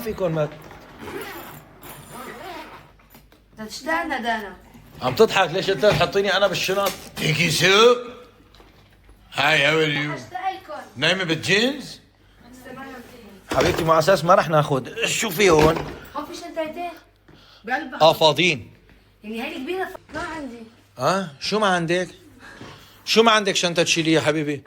فيكم ما تشتغلنا دانا. عم تضحك ليش انت تحطيني انا بالشنط؟ تيكي سوق هاي هاو ار يو نايمه بالجينز؟ حبيبتي مع اساس ما رح ناخذ شو في هون؟ هون في شنطتين بقلبها. فاضيين. يعني هاي الكبيرة ما عندي. شو ما عندك؟ شو ما عندك شنطه تشيليها حبيبي؟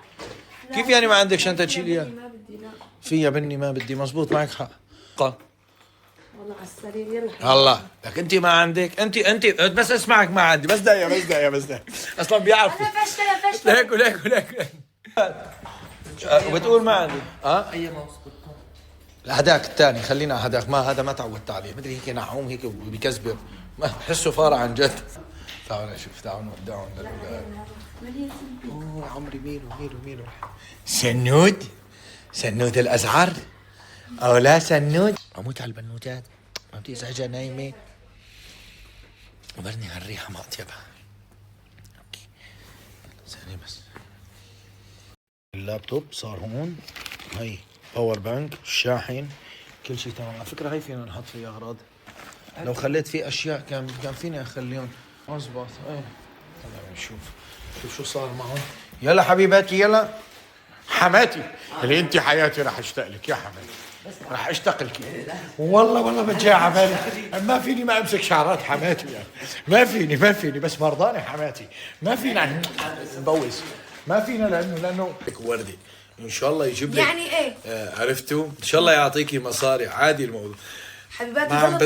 كيف يعني ما عندك شنطه تشيليها؟ ما بدي لا. في يا بني ما بدي مزبوط معك حق. والله على السرير يلا. الله لك انت ما عندك انت بس اسمعك ما عندي بس دقيقه اصلا بيعرفوا أنا فشلة. ليك وبتقول ما عندي اي ماوس بتكون هداك الثاني خلينا هداك ما هذا ما تعودت عليه مدري هيك نعوم هيك وبيكذب ما بحسه فار عن جد تعالوا نشوف تعالوا نودعهم للاولاد اوه عمري ميلو سنود الازعر او لا سنود اموت على البنوتات ما بتزعجها نايمه وبرني هالريحه ما اطيبها اوكي ثانيه بس اللابتوب صار هون هي باور بانك الشاحن كل شيء تمام على فكره هي فينا نحط فيها اغراض لو خليت فيه اشياء كان فيني اخليهم مزبط ايه خلينا نشوف شو صار معهم يلا حبيباتي يلا حماتي اللي انت حياتي راح اشتاق لك يا حماتي راح اشتاق لك والله بتجي على بالي ما فيني ما امسك شعرات حماتي يعني ما فيني بس مرضاني حماتي ما فينا نبوس ما فينا لانه وردي ان شاء الله يجيب لك يعني ايه؟ عرفتوا ان شاء الله يعطيكي مصاري عادي الموضوع حبيباتي ما عم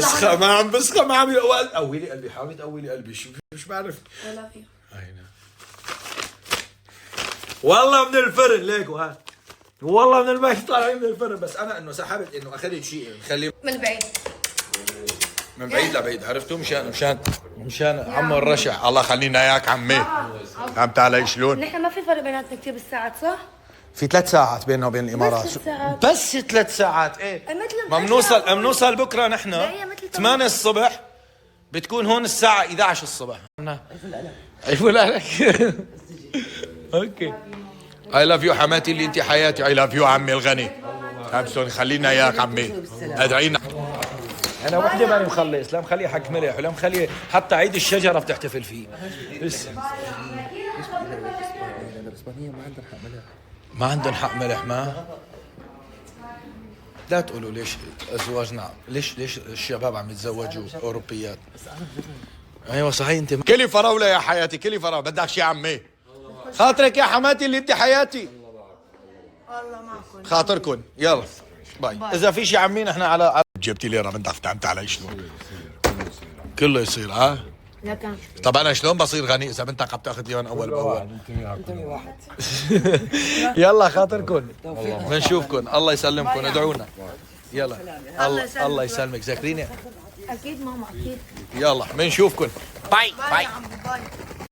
بسخى ما عم قوي قلبي حاولي تقوي قلبي مش بعرف ولا في. والله من الفرن ليكو ها والله من البيت طالعين من الفرن بس انا انه سحبت انه اخذت شيء نخليه من بعيد. من بعيد لبعيد عرفتوا مشان عمو الرشع الله خلينا اياك عمي فهمت علي شلون؟ نحن ما في فرق بيناتنا كثير بالساعات صح؟ في 3 ساعات بيننا وبين الامارات بس 3 ساعات. بس 3 ساعات ايه مثل ما بنوصل بكره نحن هي مثل 8 الصبح بتكون هون الساعه 11 الصبح عيفوا عليك اوكي اي لاف يو حماتي اللي انت حياتي اي لاف يو عمي الغني هابسون خلينا اياك عمي ادعينا انا وحده ماني مخلص لا مخليه حق ملح ولا مخليه حتى عيد الشجره بتحتفل فيه لسه الاسبانيه ما عندها حق ملح ما عندهم حق ملح ما لا تقولوا ليش ازواجنا ليش الشباب عم يتزوجوا اوروبيات ايوه صحيح انت كلي فراوله يا حياتي كلي فراوله بدك شي عمي خاطرك يا حماتي اللي انت حياتي الله معكم. خاطركم يلا باي اذا في شي عمي نحن على جبتي ليره من فهمت علي شلون كله يصير لكن طب انا شلون بصير غني اذا بنتك عم تاخذ لي اول باول واحد يلا خاطركم بنشوفكم الله يسلمكم ادعونا يلا الله يسلمك ذكريني اكيد ماما اكيد. يلا بنشوفكم باي باي.